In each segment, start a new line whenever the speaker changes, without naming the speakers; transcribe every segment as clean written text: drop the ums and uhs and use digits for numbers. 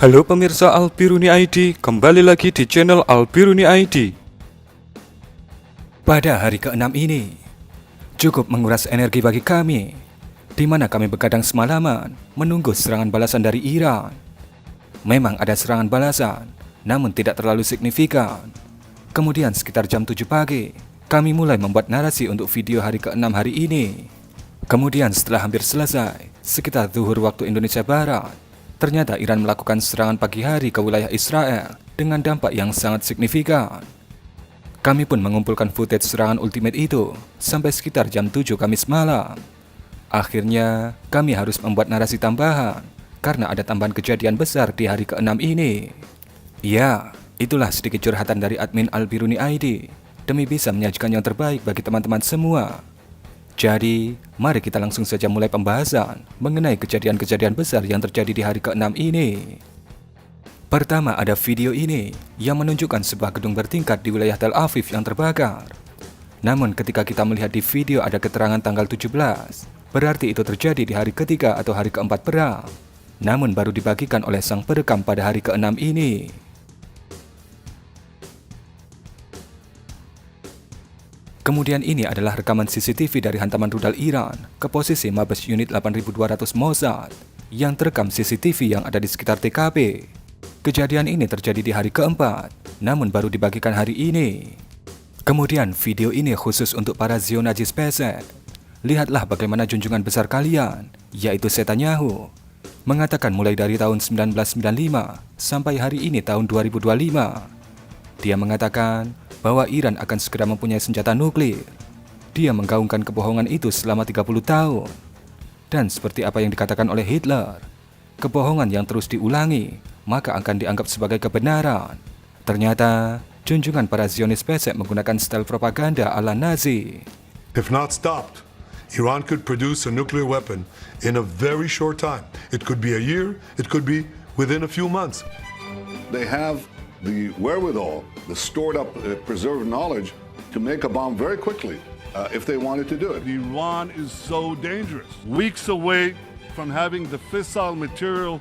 Halo pemirsa Albiruni ID, kembali lagi di channel Albiruni ID.
Pada hari ke-6 ini, cukup menguras energi bagi kami, di mana kami begadang semalaman menunggu serangan balasan dari Iran. Memang ada serangan balasan, namun tidak terlalu signifikan. Kemudian sekitar jam 7 pagi, kami mulai membuat narasi untuk video hari ke-6 hari ini. Kemudian setelah hampir selesai, sekitar zuhur waktu Indonesia Barat, ternyata Iran melakukan serangan pagi hari ke wilayah Israel dengan dampak yang sangat signifikan. Kami pun mengumpulkan footage serangan ultimate itu sampai sekitar jam 7 Kamis malam. Akhirnya, kami harus membuat narasi tambahan karena ada tambahan kejadian besar di hari ke-6 ini. Ya, itulah sedikit curhatan dari admin Albiruni ID demi bisa menyajikan yang terbaik bagi teman-teman semua. Jadi, mari kita langsung saja mulai pembahasan mengenai kejadian-kejadian besar yang terjadi di hari ke-6 ini. Pertama, ada video ini yang menunjukkan sebuah gedung bertingkat di wilayah Tel Aviv yang terbakar. Namun ketika kita melihat di video ada keterangan tanggal 17, berarti itu terjadi di hari ketiga atau hari keempat perang. Namun baru dibagikan oleh sang perekam pada hari ke-6 ini. Kemudian ini adalah rekaman CCTV dari hantaman rudal Iran ke posisi Mabes Unit 8200 Mossad yang terekam CCTV yang ada di sekitar TKP. Kejadian ini terjadi di hari keempat, namun baru dibagikan hari ini. Kemudian video ini khusus untuk para Zionajis PC. Lihatlah bagaimana junjungan besar kalian, yaitu Netanyahu, mengatakan mulai dari tahun 1995 sampai hari ini tahun 2025. Dia mengatakan bahwa Iran akan segera mempunyai senjata nuklir. Dia menggaungkan kebohongan itu selama 30 tahun. Dan seperti apa yang dikatakan oleh Hitler, kebohongan yang terus diulangi, maka akan dianggap sebagai kebenaran. Ternyata, junjungan para Zionis pesek menggunakan style propaganda ala Nazi.
If not stopped, Iran could produce a nuclear weapon in a very short time. It could be a year, it could be within a few months.
They have the wherewithal, the stored up, preserved knowledge to make a bomb very quickly if they wanted to do it.
Iran is so dangerous. Weeks away from having the fissile material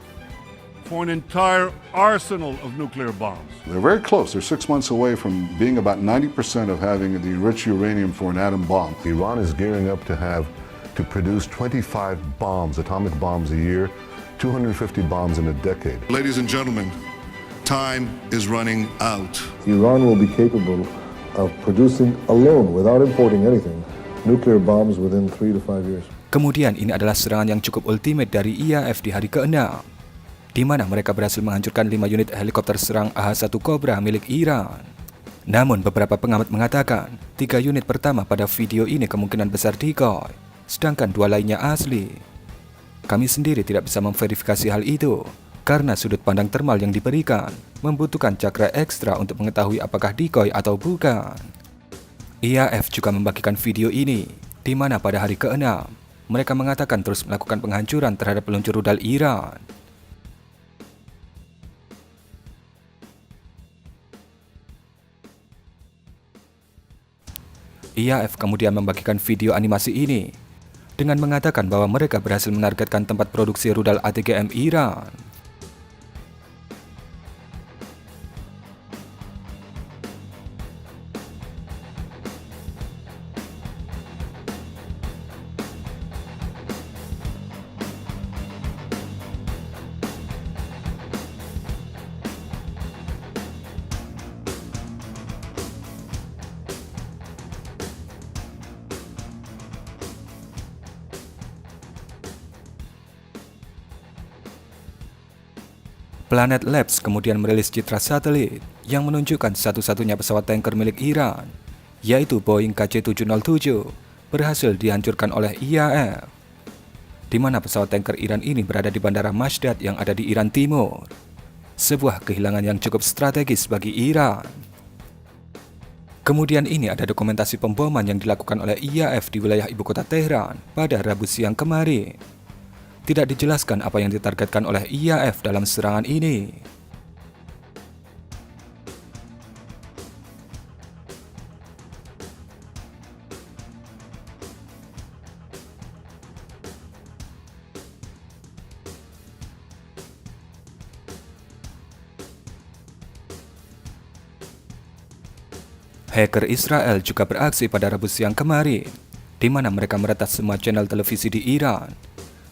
for an entire arsenal of nuclear bombs.
They're very close. They're 6 months away from being about 90% of having the enriched uranium for an atom bomb.
Iran is gearing up to produce 25 bombs, atomic bombs a year, 250 bombs in a decade.
Ladies and gentlemen, time is running out.
Iran will be capable of producing alone, without importing anything, nuclear bombs within 3 to 5 years.
Kemudian ini adalah serangan yang cukup ultimate dari IAF di hari ke-6, di mana mereka berhasil menghancurkan 5 unit helikopter serang AH-1 Cobra milik Iran. Namun beberapa pengamat mengatakan 3 unit pertama pada video ini kemungkinan besar decoy, sedangkan 2 lainnya asli. Kami sendiri tidak bisa memverifikasi hal itu, karena sudut pandang thermal yang diberikan membutuhkan cakra ekstra untuk mengetahui apakah decoy atau bukan. IAF juga membagikan video ini, di mana pada hari ke-6, mereka mengatakan terus melakukan penghancuran terhadap peluncur rudal Iran. IAF kemudian membagikan video animasi ini, dengan mengatakan bahwa mereka berhasil menargetkan tempat produksi rudal ATGM Iran. Planet Labs kemudian merilis citra satelit yang menunjukkan satu-satunya pesawat tanker milik Iran, yaitu Boeing KC-707, berhasil dihancurkan oleh IAF, di mana pesawat tanker Iran ini berada di Bandara Mashdad yang ada di Iran Timur. Sebuah kehilangan yang cukup strategis bagi Iran. Kemudian ini ada dokumentasi pemboman yang dilakukan oleh IAF di wilayah ibu kota Tehran pada Rabu siang kemarin. Tidak dijelaskan apa yang ditargetkan oleh IAF dalam serangan ini. Hacker Israel juga beraksi pada Rabu siang kemarin, di mana mereka meretas semua channel televisi di Iran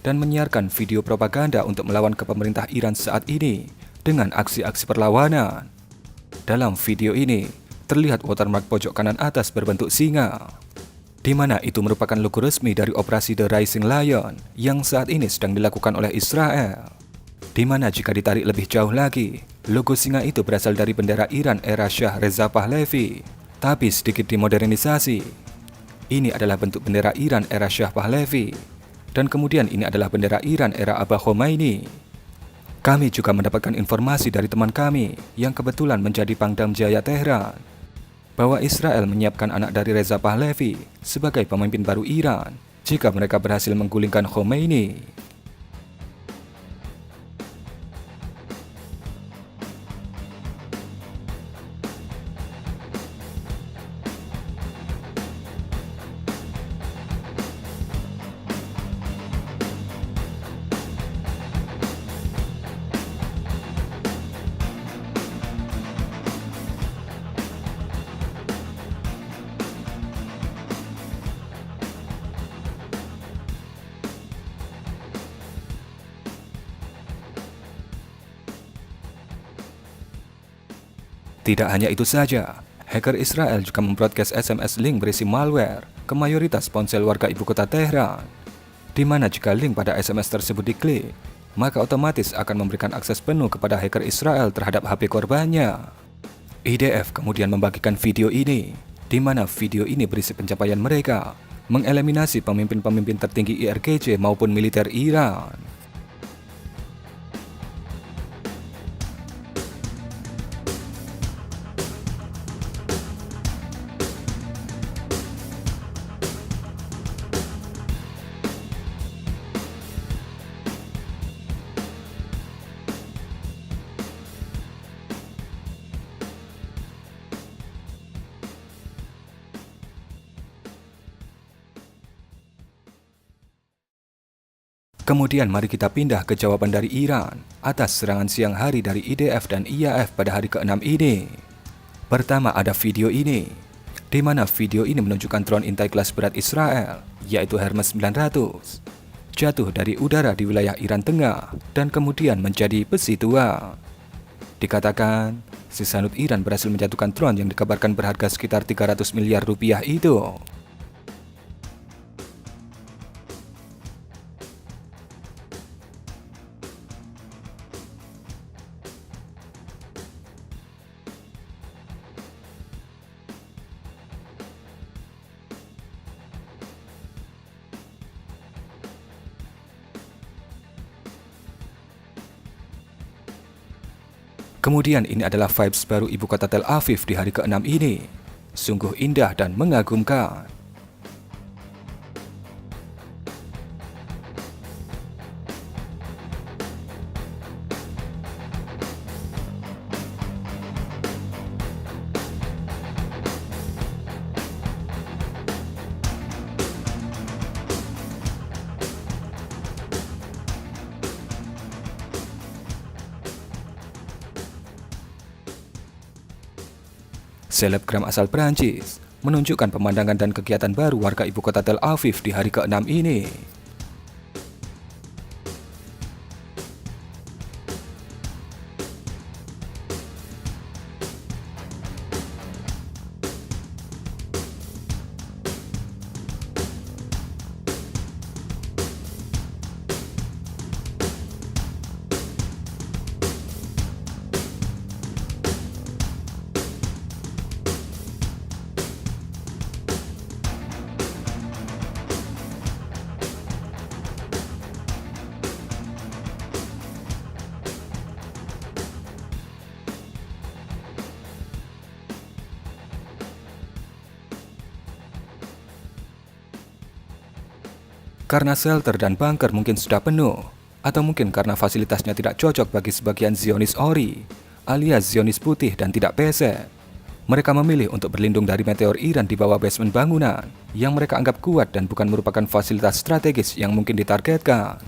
dan menyiarkan video propaganda untuk melawan ke pemerintah Iran saat ini dengan aksi-aksi perlawanan. Dalam video ini, terlihat watermark pojok kanan atas berbentuk singa, di mana itu merupakan logo resmi dari operasi The Rising Lion yang saat ini sedang dilakukan oleh Israel. Di mana jika ditarik lebih jauh lagi, logo singa itu berasal dari bendera Iran era Shah Reza Pahlavi, tapi sedikit dimodernisasi. Ini adalah bentuk bendera Iran era Shah Pahlavi, dan kemudian ini adalah bendera Iran era Abba Khomeini. Kami juga mendapatkan informasi dari teman kami yang kebetulan menjadi Pangdam Jaya Tehran, bahwa Israel menyiapkan anak dari Reza Pahlavi sebagai pemimpin baru Iran jika mereka berhasil menggulingkan Khomeini. Tidak hanya itu saja, hacker Israel juga membroadcast SMS link berisi malware ke mayoritas ponsel warga ibu kota Tehran, di mana jika link pada SMS tersebut diklik, maka otomatis akan memberikan akses penuh kepada hacker Israel terhadap HP korbannya. IDF kemudian membagikan video ini, di mana video ini berisi pencapaian mereka mengeliminasi pemimpin-pemimpin tertinggi IRGC maupun militer Iran. Kemudian mari kita pindah ke jawaban dari Iran atas serangan siang hari dari IDF dan IAF pada hari ke-6 ini. Pertama ada video ini, di mana video ini menunjukkan drone intai kelas berat Israel, yaitu Hermes 900, jatuh dari udara di wilayah Iran Tengah dan kemudian menjadi besi tua. Dikatakan, Sisanut Iran berhasil menjatuhkan drone yang dikabarkan berharga sekitar 300 miliar rupiah itu. Kemudian ini adalah vibes baru ibu kota Tel Aviv di hari ke-6 ini. Sungguh indah dan mengagumkan. Selebgram asal Prancis menunjukkan pemandangan dan kegiatan baru warga ibu kota Tel Aviv di hari ke-6 ini. Karena shelter dan bunker mungkin sudah penuh, atau mungkin karena fasilitasnya tidak cocok bagi sebagian Zionis ori, alias Zionis putih dan tidak pesek. Mereka memilih untuk berlindung dari meteor Iran di bawah basement bangunan yang mereka anggap kuat dan bukan merupakan fasilitas strategis yang mungkin ditargetkan.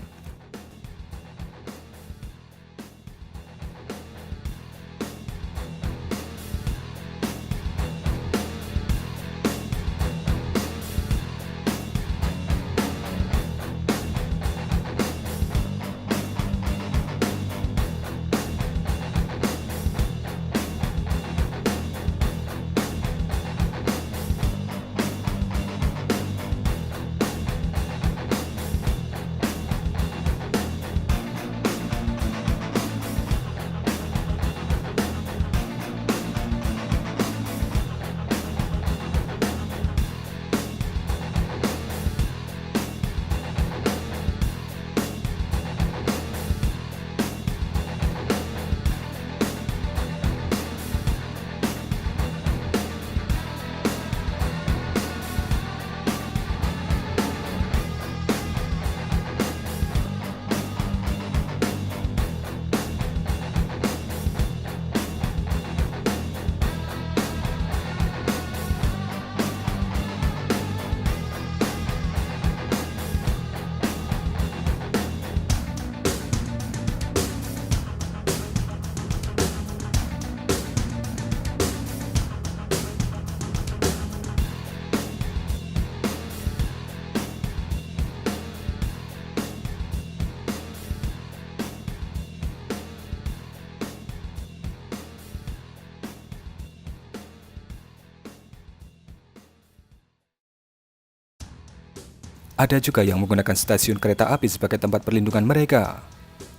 Ada juga yang menggunakan stasiun kereta api sebagai tempat perlindungan mereka.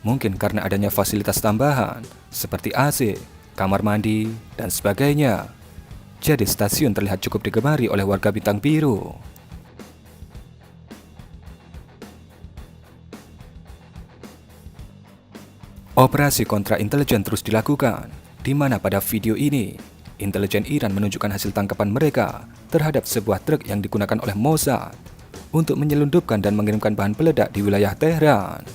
Mungkin karena adanya fasilitas tambahan seperti AC, kamar mandi, dan sebagainya. Jadi stasiun terlihat cukup digemari oleh warga Bintang Biru. Operasi kontra intelijen terus dilakukan, di mana pada video ini, intelijen Iran menunjukkan hasil tangkapan mereka terhadap sebuah truk yang digunakan oleh Mossad untuk menyelundupkan dan mengirimkan bahan peledak di wilayah Tehran.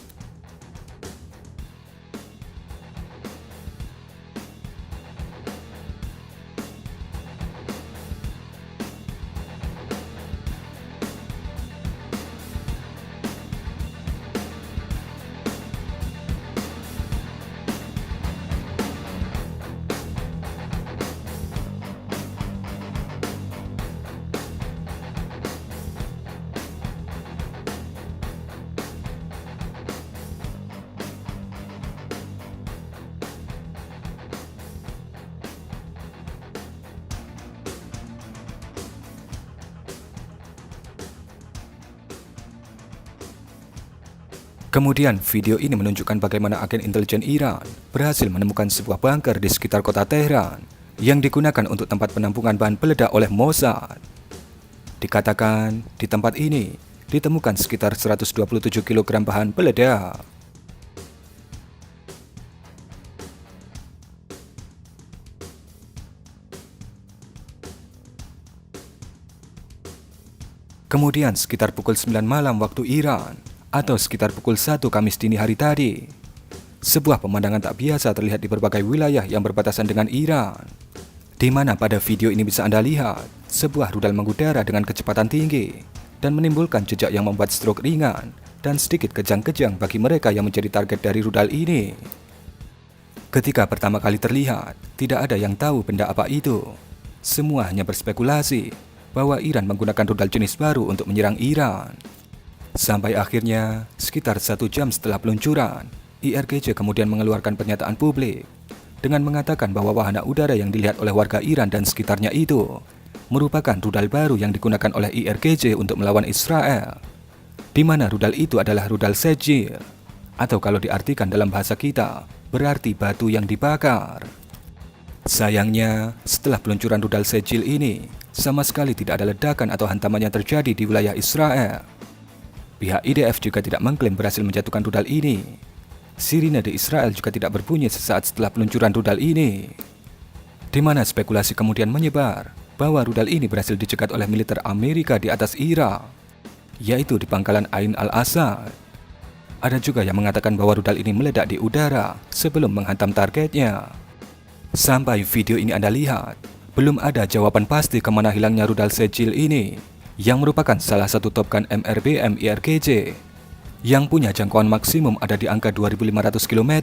Kemudian video ini menunjukkan bagaimana agen intelijen Iran berhasil menemukan sebuah bunker di sekitar kota Tehran yang digunakan untuk tempat penampungan bahan peledak oleh Mossad. Dikatakan di tempat ini ditemukan sekitar 127 kg bahan peledak. Kemudian sekitar pukul 9 malam waktu Iran, atau sekitar pukul 1 Kamis dini hari tadi, sebuah pemandangan tak biasa terlihat di berbagai wilayah yang berbatasan dengan Iran, di mana pada video ini bisa Anda lihat sebuah rudal mengudara dengan kecepatan tinggi dan menimbulkan jejak yang membuat stroke ringan dan sedikit kejang-kejang bagi mereka yang menjadi target dari rudal ini. Ketika pertama kali terlihat, tidak ada yang tahu benda apa itu. Semua hanya berspekulasi bahwa Iran menggunakan rudal jenis baru untuk menyerang Iran. Sampai akhirnya, sekitar 1 jam setelah peluncuran, IRGC kemudian mengeluarkan pernyataan publik dengan mengatakan bahwa wahana udara yang dilihat oleh warga Iran dan sekitarnya itu merupakan rudal baru yang digunakan oleh IRGC untuk melawan Israel, di mana rudal itu adalah rudal Sejil, atau kalau diartikan dalam bahasa kita, berarti batu yang dibakar. Sayangnya, setelah peluncuran rudal Sejil ini, sama sekali tidak ada ledakan atau hantaman yang terjadi di wilayah Israel. Pihak IDF juga tidak mengklaim berhasil menjatuhkan rudal ini. Sirine di Israel juga tidak berbunyi sesaat setelah peluncuran rudal ini, di mana spekulasi kemudian menyebar bahwa rudal ini berhasil dicegat oleh militer Amerika di atas Irak, yaitu di pangkalan Ain al-Asad. Ada juga yang mengatakan bahwa rudal ini meledak di udara sebelum menghantam targetnya. Sampai video ini Anda lihat, belum ada jawaban pasti kemana hilangnya rudal Sejil ini, yang merupakan salah satu Top Gun MRBM IRGC, yang punya jangkauan maksimum ada di angka 2.500 km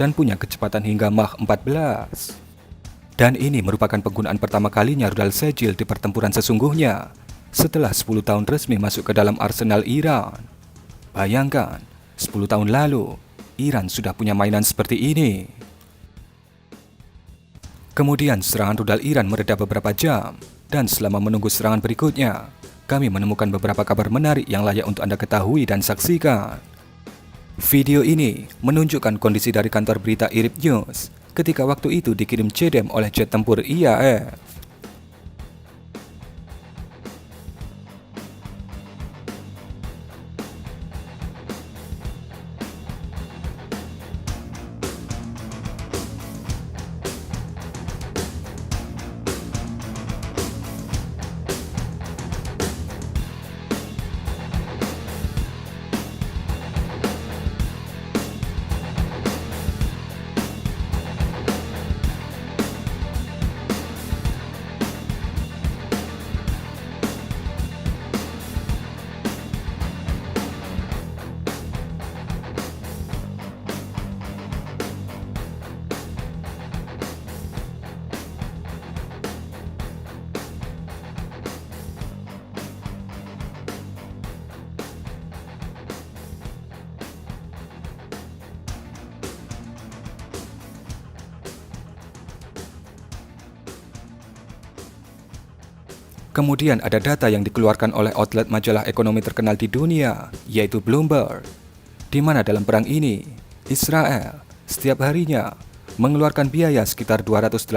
dan punya kecepatan hingga Mach 14. Dan ini merupakan penggunaan pertama kalinya rudal Sejil di pertempuran sesungguhnya, setelah 10 tahun resmi masuk ke dalam arsenal Iran. Bayangkan, 10 tahun lalu, Iran sudah punya mainan seperti ini. Kemudian serangan rudal Iran mereda beberapa jam, dan selama menunggu serangan berikutnya, kami menemukan beberapa kabar menarik yang layak untuk Anda ketahui dan saksikan. Video ini menunjukkan kondisi dari kantor berita IRIB News ketika waktu itu dikirim CDM oleh jet tempur IAF. Kemudian ada data yang dikeluarkan oleh outlet majalah ekonomi terkenal di dunia, yaitu Bloomberg, di mana dalam perang ini, Israel setiap harinya mengeluarkan biaya sekitar 285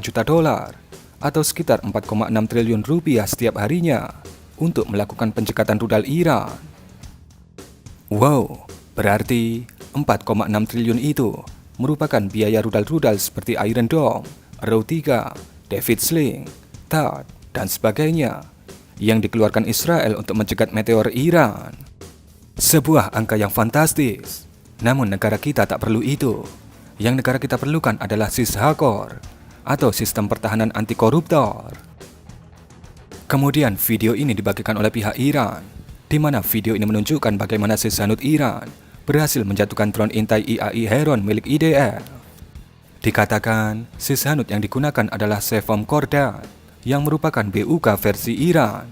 juta dolar atau sekitar 4,6 triliun rupiah setiap harinya untuk melakukan pencekatan rudal Iran. Wow, berarti 4,6 triliun itu merupakan biaya rudal-rudal seperti Iron Dome, Arrow 3, David Sling, THAAD, dan sebagainya yang dikeluarkan Israel untuk mencegat meteor Iran. Sebuah angka yang fantastis. Namun negara kita tak perlu itu. Yang negara kita perlukan adalah SIS-HAKOR atau Sistem Pertahanan Anti Koruptor. Kemudian video ini dibagikan oleh pihak Iran, di mana video ini menunjukkan bagaimana Sishanut Iran berhasil menjatuhkan drone intai IAI Heron milik IDF. Dikatakan Sishanut yang digunakan adalah Sevom Kordat yang merupakan BUK versi Iran.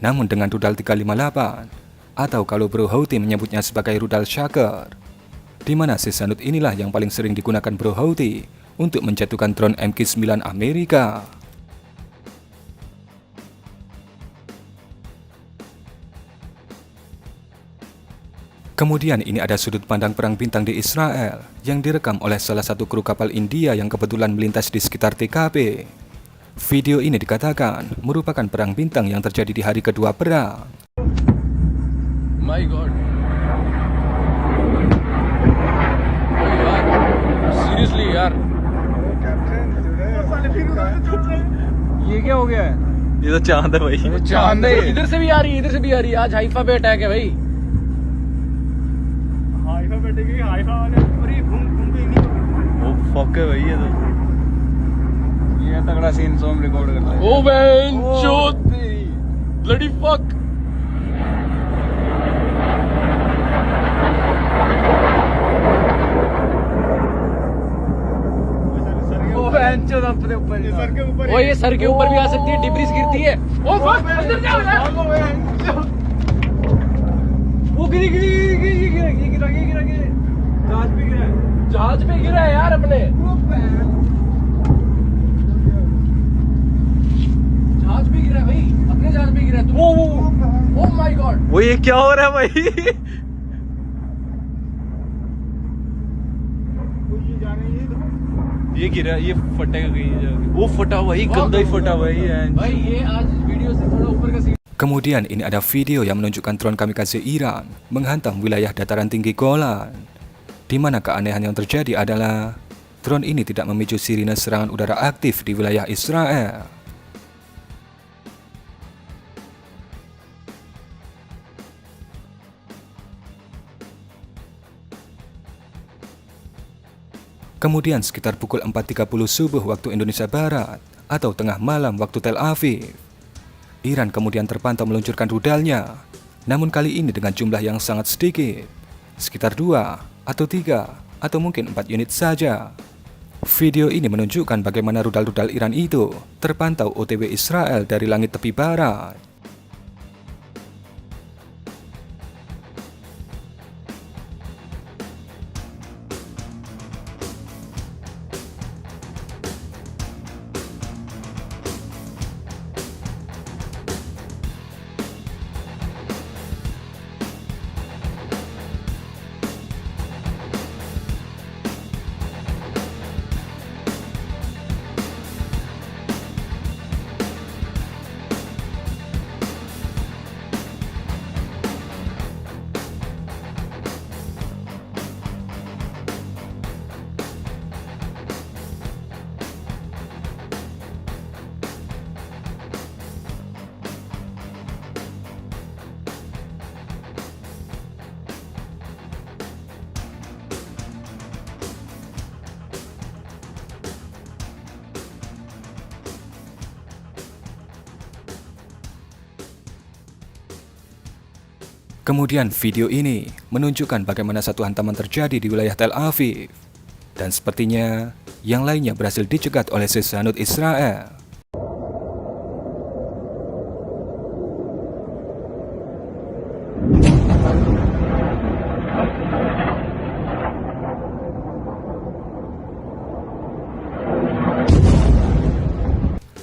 Namun dengan rudal 358 atau kalau Bro Houthi menyebutnya sebagai rudal Shaker, di mana Sishanut inilah yang paling sering digunakan Bro Houthi untuk menjatuhkan drone MQ-9 Amerika. Kemudian ini ada sudut pandang perang bintang di Israel yang direkam oleh salah satu kru kapal India yang kebetulan melintas di sekitar TKP. Video ini dikatakan merupakan perang bintang yang terjadi di hari kedua perang.
My God. Seriously यार. ये क्या हो गया है? ये तो चांद है भाई. चांद है. इधर से भी आ रही है, इधर से भी आ रही है. आज हाइफा पे अटैक है भाई. हाइफा पे अटैक है, हाइफा वाले पूरी घूम के नहीं. वो फक है भाई ये तो. ये तगड़ा सीन सोम रिकॉर्ड करता है. ओ बहन चोद. Bloody fuck. ओ ये सर के ऊपर भी आ सकती है, डिब्रीज गिरती है. ओ फक, अंदर जाओ यार. वो गिरी जहाज पे गिरा है यार अपने. जहाज पे गिरा है भाई, अपने जहाज पे गिरा है. वो ओ माय गॉड. वो ये क्या हो रहा है भाई? ये गिरा, ये फटेगा कहीं. वो फटा भाई, गंदा ही फटा भाई. भाई ये आज वीडियो से थोड़ा ऊपर का scene.
Kemudian ini ada video yang menunjukkan drone kamikaze Iran menghantam wilayah dataran tinggi Golan, di mana keanehan yang terjadi adalah drone ini tidak memicu sirine serangan udara aktif di wilayah Israel. Kemudian sekitar pukul 4.30 subuh waktu Indonesia Barat atau tengah malam waktu Tel Aviv, Iran kemudian terpantau meluncurkan rudalnya, namun kali ini dengan jumlah yang sangat sedikit, sekitar 2 atau 3 atau mungkin 4 unit saja. Video ini menunjukkan bagaimana rudal-rudal Iran itu terpantau OTW Israel dari langit tepi barat. Kemudian video ini menunjukkan bagaimana satu hantaman terjadi di wilayah Tel Aviv. Dan sepertinya yang lainnya berhasil dicegat oleh Sishanut Israel.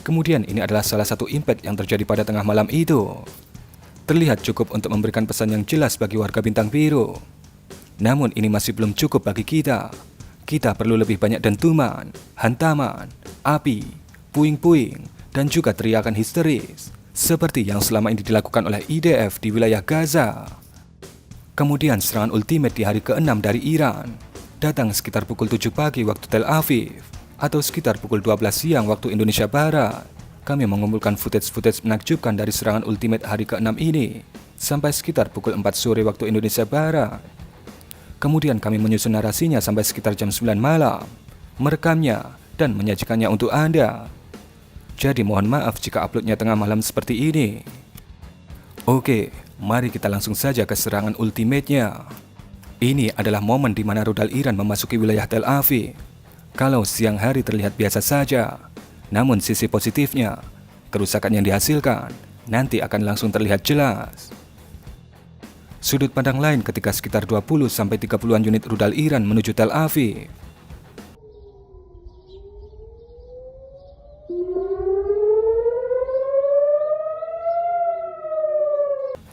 Kemudian ini adalah salah satu impact yang terjadi pada tengah malam itu. Terlihat cukup untuk memberikan pesan yang jelas bagi warga Bintang Biru. Namun ini masih belum cukup bagi kita. Kita perlu lebih banyak dentuman, hantaman, api, puing-puing, dan juga teriakan histeris, seperti yang selama ini dilakukan oleh IDF di wilayah Gaza. Kemudian serangan ultimate di hari ke-6 dari Iran, datang sekitar pukul 7 pagi waktu Tel Aviv, atau sekitar pukul 12 siang waktu Indonesia Barat. Kami mengumpulkan footage-footage menakjubkan dari serangan ultimate hari ke-6 ini, sampai sekitar pukul 4 sore waktu Indonesia Barat. Kemudian kami menyusun narasinya sampai sekitar jam 9 malam, merekamnya, dan menyajikannya untuk Anda. Jadi mohon maaf jika uploadnya tengah malam seperti ini. Oke, mari kita langsung saja ke serangan ultimate-nya. Ini adalah momen di mana rudal Iran memasuki wilayah Tel Aviv. Kalau siang hari terlihat biasa saja, namun sisi positifnya, kerusakan yang dihasilkan nanti akan langsung terlihat jelas. Sudut pandang lain ketika sekitar 20-30an unit rudal Iran menuju Tel Aviv.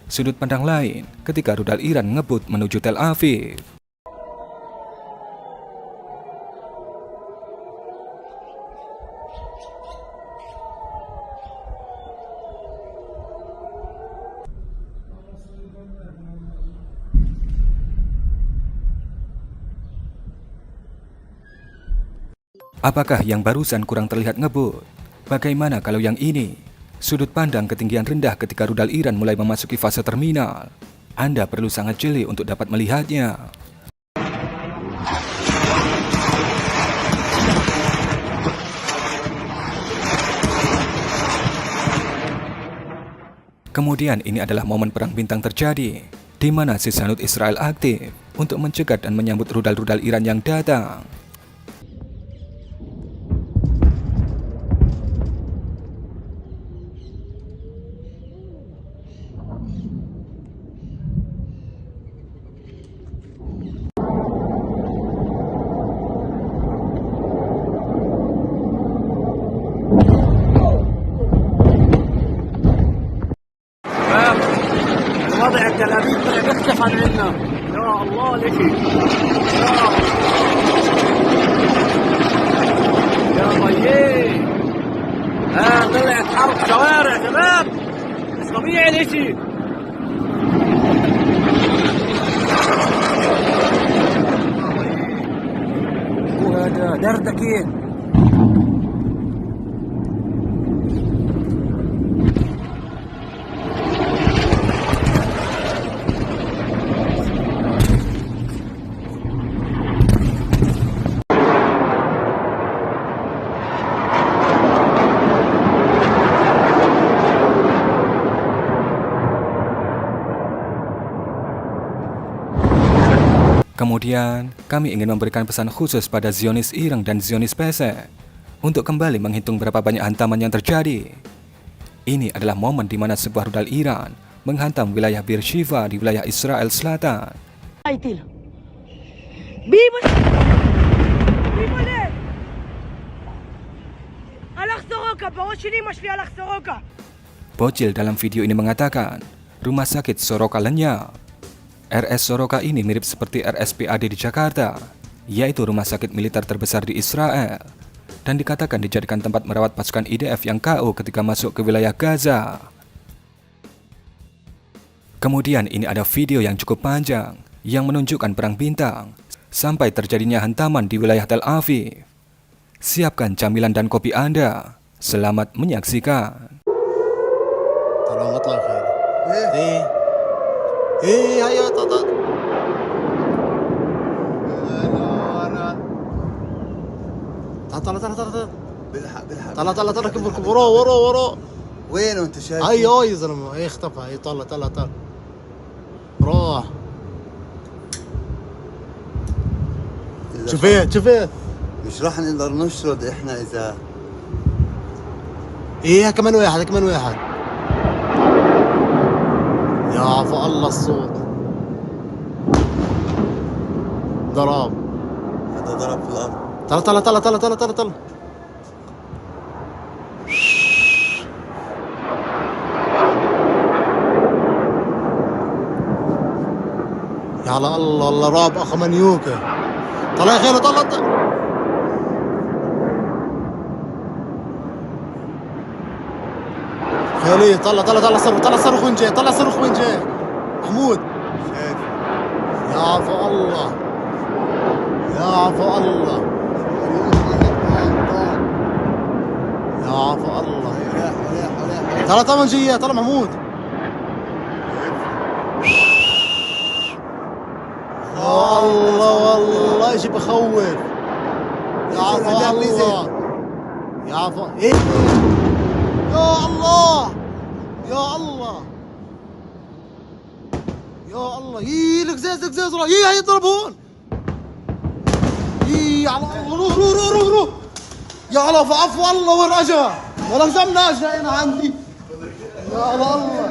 Sudut pandang lain ketika rudal Iran ngebut menuju Tel Aviv. Apakah yang barusan kurang terlihat ngebut? Bagaimana kalau yang ini? Sudut pandang ketinggian rendah ketika rudal Iran mulai memasuki fase terminal. Anda perlu sangat jeli untuk dapat melihatnya. Kemudian ini adalah momen perang bintang terjadi, di mana Sisanut Israel aktif untuk mencegat dan menyambut rudal-rudal Iran yang datang.
وضع الجلابيب طلع بيختفى عنا. يا الله ليش يا طيب طلعت حرب شوارع شباب مش طبيعي ليش وهذا دردكين.
Kemudian, kami ingin memberikan pesan khusus pada Zionis Irang dan Zionis PC untuk kembali menghitung berapa banyak hantaman yang terjadi. Ini adalah momen di mana sebuah rudal Iran menghantam wilayah Beersheva di wilayah Israel Selatan. Bocil dalam video ini mengatakan, rumah sakit Soroka lenyap. RS Soroka ini mirip seperti RSPAD di Jakarta, yaitu rumah sakit militer terbesar di Israel, dan dikatakan dijadikan tempat merawat pasukan IDF yang KO ketika masuk ke wilayah Gaza. Kemudian ini ada video yang cukup panjang yang menunjukkan perang bintang sampai terjadinya hantaman di wilayah Tel Aviv. Siapkan camilan dan kopi Anda. Selamat menyaksikan.
هيا طلع كبر ورا
وين انت شايف؟
هيا يا زلمه هي اختفى هي طلع روح شوفيه
مش راح نقدر نشرد احنا اذا
كمان واحد يا عفو الله الصوت ضرب
هذا ضرب في الارض
طلع على الله والله رعب اخ منيوكه. طلع يا خير طلع. خيلي طلع صاروخ، طلع صاروخ وين جاي، طلع صاروخ وين جاي محمود. يا عفو الله يا عفو الله يا عفو الله. طلع طبعا جاي، طلع محمود. يا الله والله شي بخوف. يا عفو الله يا عفو. ايه يا الله يا الله يا الله. يي القزاز راح، يي هيضربون. يي على الله، روح يا الله. عفو الله وين اجا؟ ولا زمناش هنا عندي. يا الله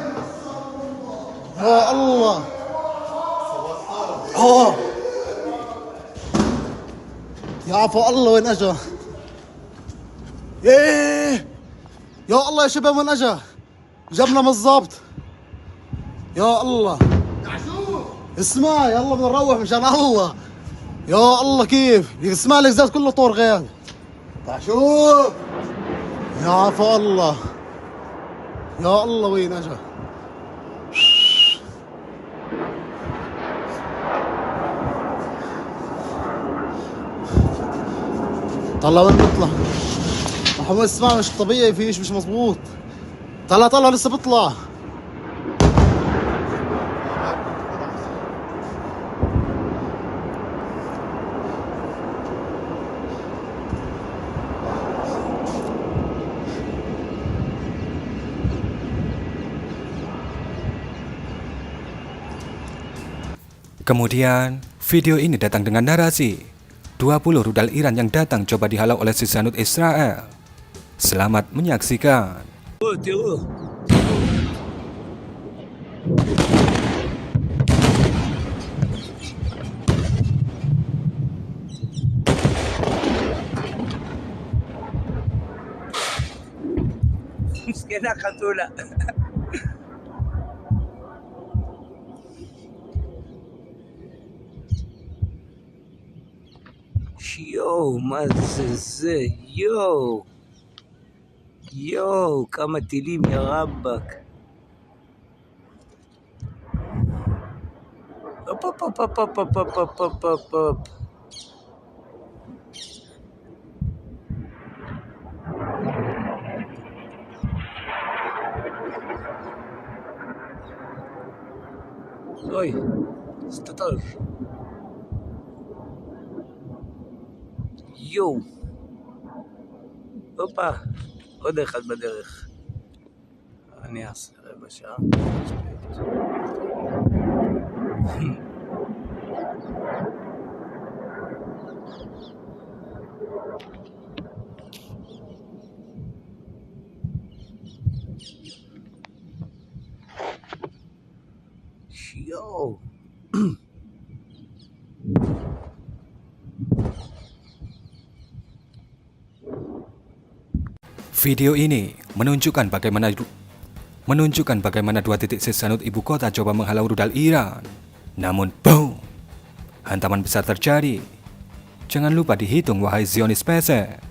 يا الله. يا عفو الله وين اجا؟ ايه يا الله يا شباب وين اجا؟ جبنا بالضبط. يا الله اسمع يلا بدنا نروح مشان الله. يا الله كيف اسمع القزاز كله طور غير. شوف يا عفو الله يا الله وين اجا؟ طلع وين بيطلع؟ محمود اسمع مش طبيعي، في شيء مش مزبوط. طلع لسه بيطلع.
Kemudian, video ini datang dengan narasi 20 rudal Iran yang datang coba dihalau oleh sisanud Israel. Selamat menyaksikan.
مسكينة خطولة. يو مزز يو كما تليم يا ربك. أب. Oi, استطرف. יו. הופה, עוד אחד בדרך. אני אעשה רבע שעה. יו.
Video ini menunjukkan bagaimana dua titik sisanud ibu kota coba menghalau rudal Iran. Namun, boom! Hantaman besar terjadi. Jangan lupa dihitung wahai Zionis PC.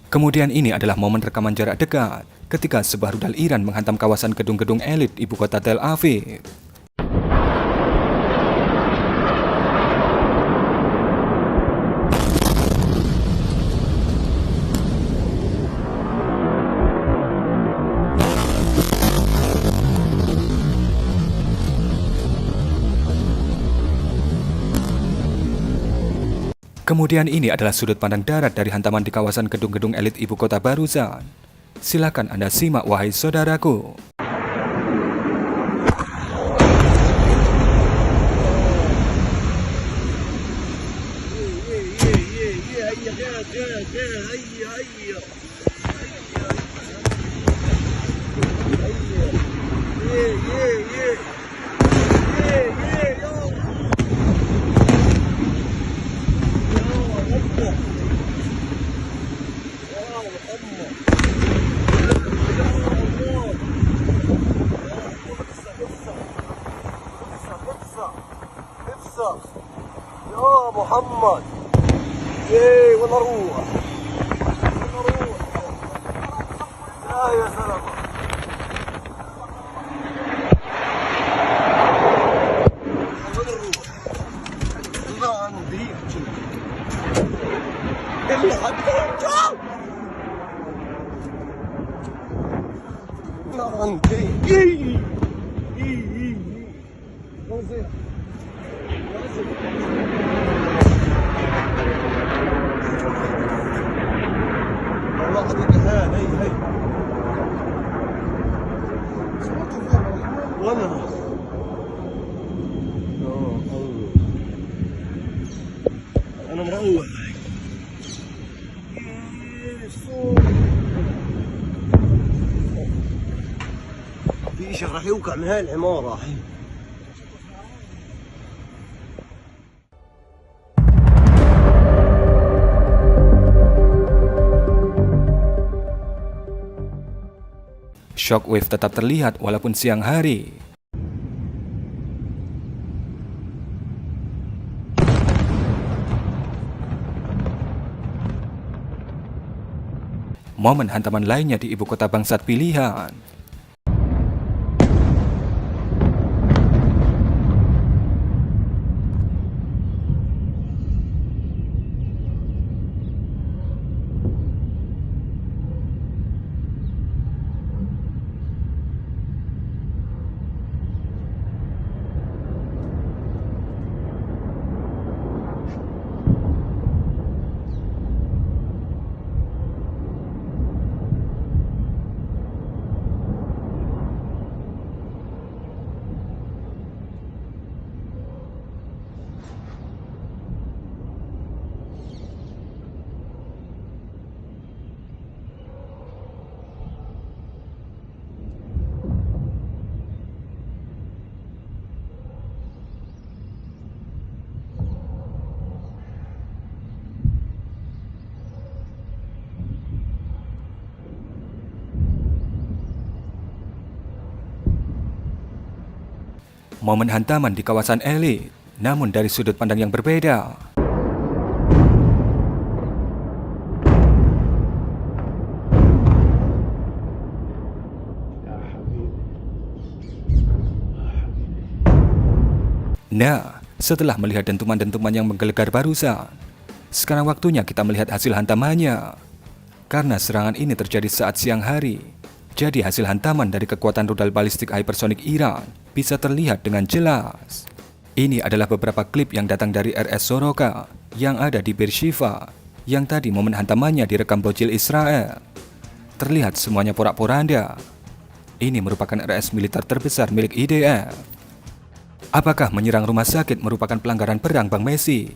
Kemudian ini adalah momen rekaman jarak dekat ketika sebuah rudal Iran menghantam kawasan gedung-gedung elit ibu kota Tel Aviv. Kemudian ini adalah sudut pandang darat dari hantaman di kawasan gedung-gedung elit ibu kota barusan. Silakan Anda simak wahai saudaraku.
يا محمد ايه وين اروح يا زلمه وين نروح ما عندي اللي حبيته ما عندي أنا مروح في شيء راح يوقع من هاي العمارة الحين.
Shockwave tetap terlihat walaupun siang hari. Momen hantaman lainnya di ibu kota bangsat pilihan. Momen hantaman di kawasan elit, namun dari sudut pandang yang berbeda. Nah, setelah melihat dentuman-dentuman yang menggelegar barusan, sekarang waktunya kita melihat hasil hantamannya. Karena serangan ini terjadi saat siang hari, jadi hasil hantaman dari kekuatan rudal balistik hypersonic Iran bisa terlihat dengan jelas. Ini adalah beberapa klip yang datang dari RS Soroka yang ada di Beersheva, yang tadi momen hantamannya direkam bocil Israel. Terlihat semuanya porak-poranda. Ini merupakan RS militer terbesar milik IDF. Apakah menyerang rumah sakit merupakan pelanggaran perang Bang Messi?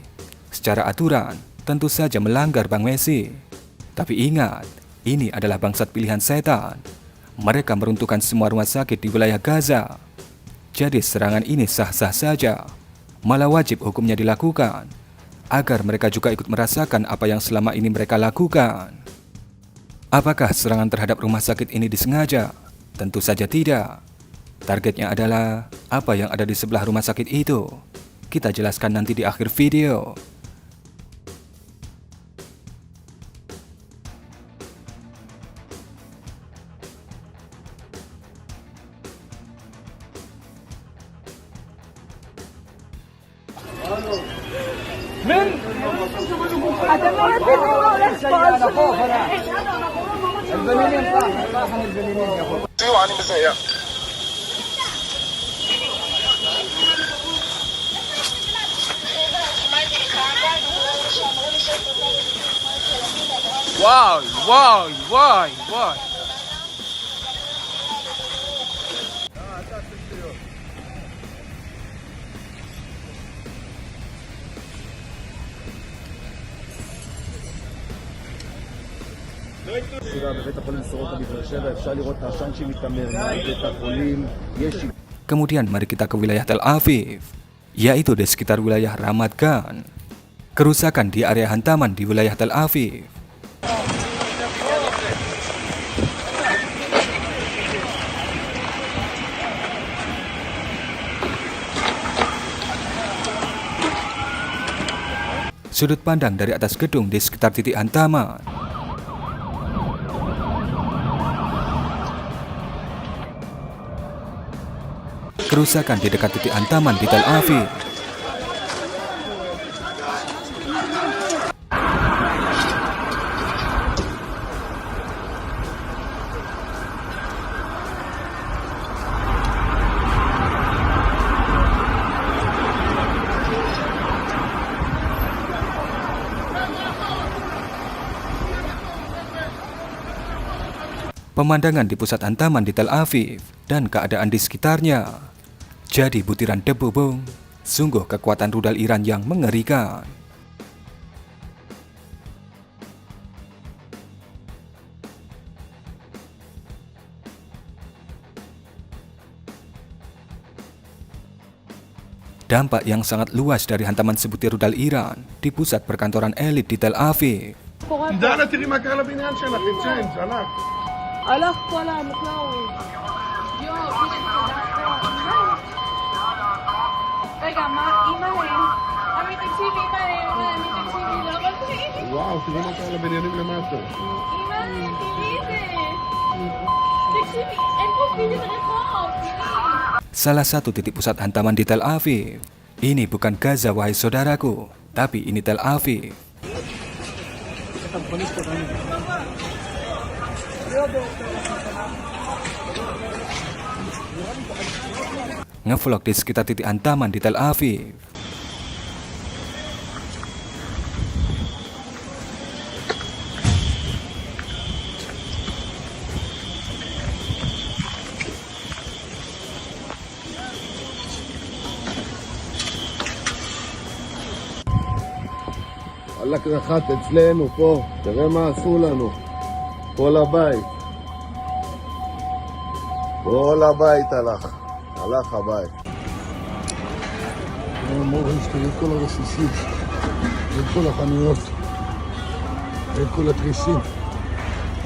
Secara aturan, tentu saja melanggar Bang Messi. Tapi ingat, ini adalah bangsat pilihan setan. Mereka meruntuhkan semua rumah sakit di wilayah Gaza. Jadi serangan ini sah-sah saja. Malah wajib hukumnya dilakukan, agar mereka juga ikut merasakan apa yang selama ini mereka lakukan. Apakah serangan terhadap rumah sakit ini disengaja? Tentu saja tidak. Targetnya adalah apa yang ada di sebelah rumah sakit itu. Kita jelaskan nanti di akhir video.
Why?
Kemudian mari kita ke wilayah Tel Aviv, yaitu di sekitar wilayah Ramat Gan. Kerusakan di area hantaman di wilayah Tel Aviv. Sudut pandang dari atas gedung di sekitar titik hantaman. Kerusakan di dekat titik hantaman di Tel Aviv. Pemandangan di pusat hantaman di Tel Aviv dan keadaan di sekitarnya jadi butiran debu bom. Sungguh kekuatan rudal Iran yang mengerikan. Dampak yang sangat luas dari hantaman sebutir rudal Iran di pusat perkantoran elit di Tel Aviv.
הלך כל המקלאווי. רגע, מה? אימא להם. עמי תקשיבי, אימא להם. תקשיבי, לא מתחיל.
וואו, תראו מה קרה לבניינים למטה.
אימא להם, תראי את זה. תקשיבי, אין פה פילים רחוב.
Salah satu titik pusat hantaman di Tel Aviv. Ini bukan Gaza, wahai saudaraku, tapi ini Tel Aviv. Ngevlog di sekitar titik hantaman di Tel Aviv.
הלך נחת אצלנו פה, תראה מה עשו לנו. כל הבית. כל הבית הלך הבית.
מוריס, תראי את כל הרסיסים, את כל החנויות, את כל התריסים,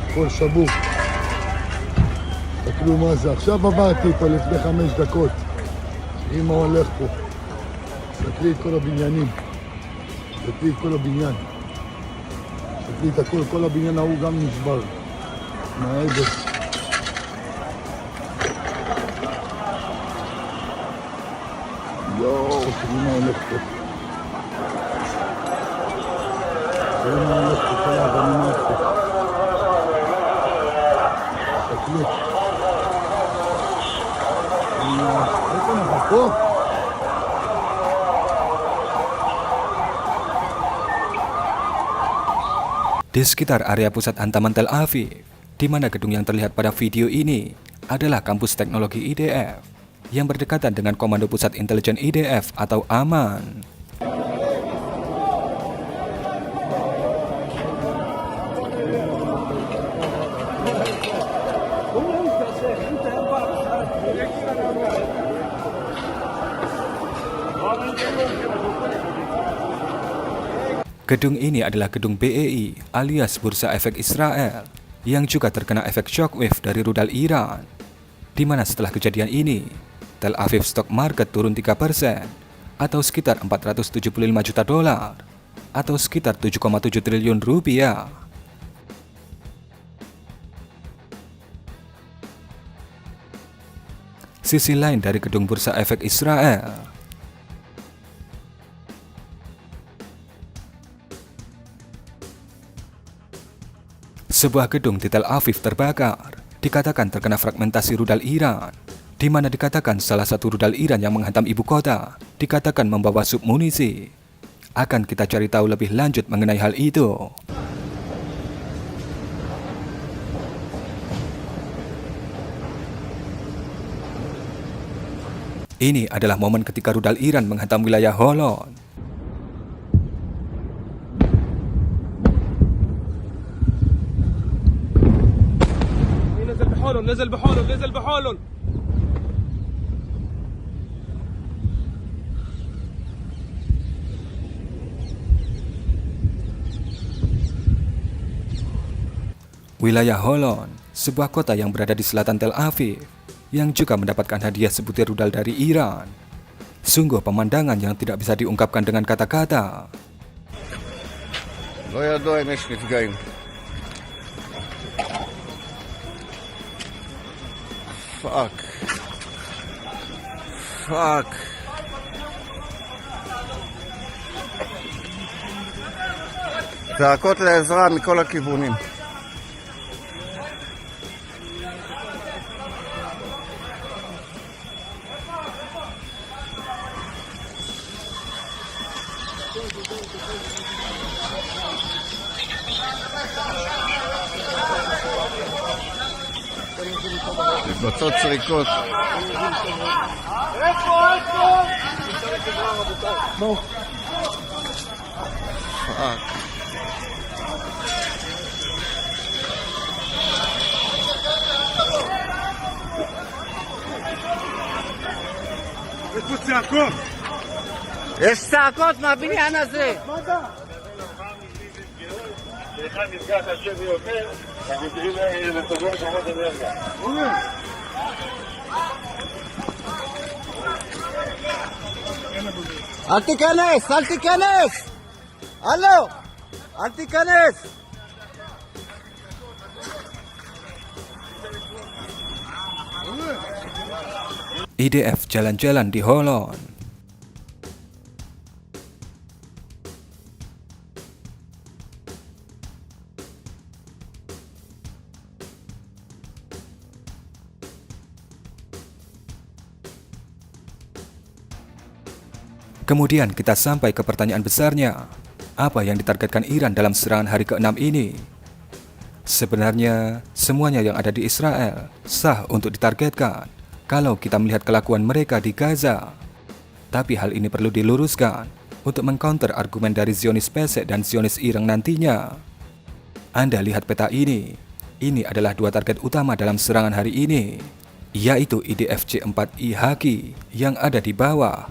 הכל שבור. תסתכלו מה זה, עכשיו עברתי פה לפני 5 דקות. תראי מה הולך פה. תסתכלי את כל הבניינים. תסתכלי את כל הבניין. תסתכלי את הכל, כל הבניין ההוא גם נשבר. מהעדר. יואו, תראי מה הולך פה. תראי מה הולך פה, כל האבנים הולך פה. תסתכלי. איפה אנחנו פה?
Di sekitar area pusat hantaman Tel Aviv, di mana gedung yang terlihat pada video ini adalah kampus teknologi IDF yang berdekatan dengan Komando Pusat Intelijen IDF atau AMAN. Gedung ini adalah gedung BEI alias Bursa Efek Israel yang juga terkena efek shockwave dari rudal Iran, di mana setelah kejadian ini Tel Aviv Stock Market turun 3% atau sekitar 475 juta dolar atau sekitar 7,7 triliun rupiah. Sisi lain dari gedung Bursa Efek Israel, sebuah gedung di Tel Aviv terbakar, dikatakan terkena fragmentasi rudal Iran, di mana dikatakan salah satu rudal Iran yang menghantam ibu kota dikatakan membawa submunisi. Akan kita cari tahu lebih lanjut mengenai hal itu. Ini adalah momen ketika rudal Iran menghantam wilayah Holon.
بحولهم نزل بحولهم نزل بحولهم.
Wilayah Holon, sebuah kota yang berada di selatan Tel Aviv, yang juga mendapatkan hadiah sebutir rudal dari Iran. Sungguh pemandangan yang tidak bisa diungkapkan dengan kata-kata.
לא ידוע אם יש נפגעים. פאק. פאק. צעקות לעזרה מכל הכיוונים. מתבצעות סריקות. פאק.
יש פה צעקות!
יש צעקות מהבניין הזה!
אחד נפגע קשה ביותר, אנחנו צריכים לסוגר מקומות אנרגיה.
אל תיכנס! אל תיכנס! הלו! אל תיכנס!
IDF jalan-jalan di Holon. Kemudian kita sampai ke pertanyaan besarnya, apa yang ditargetkan Iran dalam serangan hari ke-6 ini? Sebenarnya, semuanya yang ada di Israel sah untuk ditargetkan kalau kita melihat kelakuan mereka di Gaza. Tapi hal ini perlu diluruskan untuk mengcounter argumen dari Zionis pesek dan Zionis ireng nantinya. Anda lihat peta ini adalah dua target utama dalam serangan hari ini, yaitu IDF C4I Haki yang ada di bawah,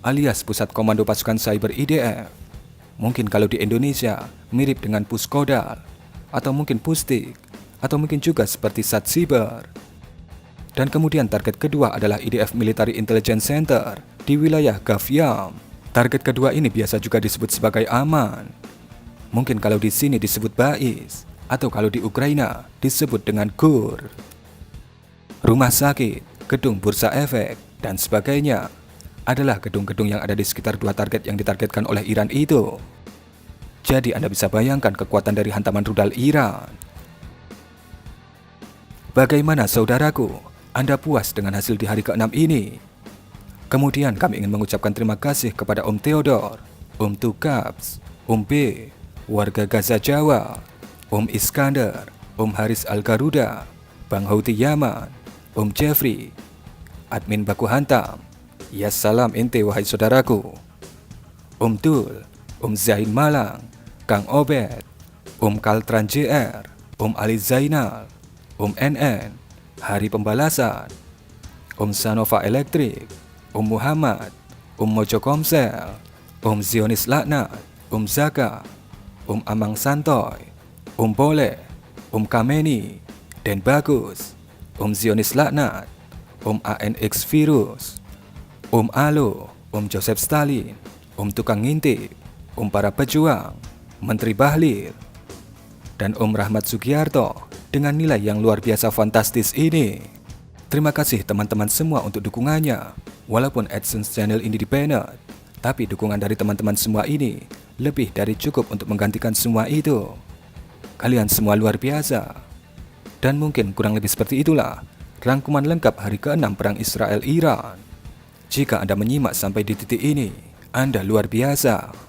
alias Pusat Komando Pasukan Cyber IDF. Mungkin kalau di Indonesia mirip dengan Puskodal, atau mungkin Pustik, atau mungkin juga seperti Satsiber. Dan kemudian target kedua adalah IDF Military Intelligence Center di wilayah Gavyam. Target kedua ini biasa juga disebut sebagai Aman. Mungkin kalau di sini disebut Bais, atau kalau di Ukraina disebut dengan Gur. Rumah sakit, gedung bursa efek, dan sebagainya adalah gedung-gedung yang ada di sekitar dua target yang ditargetkan oleh Iran itu. Jadi Anda bisa bayangkan kekuatan dari hantaman rudal Iran. Bagaimana saudaraku? Anda puas dengan hasil di hari ke-6 ini? Kemudian kami ingin mengucapkan terima kasih kepada Om Theodor, Om Tukaps, Om B, warga Gaza Jawa, Om Iskandar, Om Haris Al-Garuda, Bang Houthi Yaman, Om Jeffrey, Admin Baku Hantam. Ya salam ente wahai saudaraku. Om Tul, Om Zain Malang, Kang Obed, Om Kaltran JR, Om Ali Zainal, Om NN, Hari Pembalasan, Om Sanova Elektrik, Om Muhammad, Om Mojo Komsel, Om Zionis Laknat, Om Zaka, Om Amang Santoy, Om Boleh, Om Kameni, Den Bagus, Om Zionis Laknat, Om ANX Virus, Om Alo, Om Joseph Stalin, Om Tukang Ngintip, Om Para Pejuang, Menteri Bahlil, dan Om Rahmat Sugiarto dengan nilai yang luar biasa fantastis ini. Terima kasih teman-teman semua untuk dukungannya. Walaupun AdSense channel ini dibanned, tapi dukungan dari teman-teman semua ini lebih dari cukup untuk menggantikan semua itu. Kalian semua luar biasa. Dan mungkin kurang lebih seperti itulah rangkuman lengkap hari ke-6 perang Israel-Iran. Jika Anda menyimak sampai di titik ini, Anda luar biasa.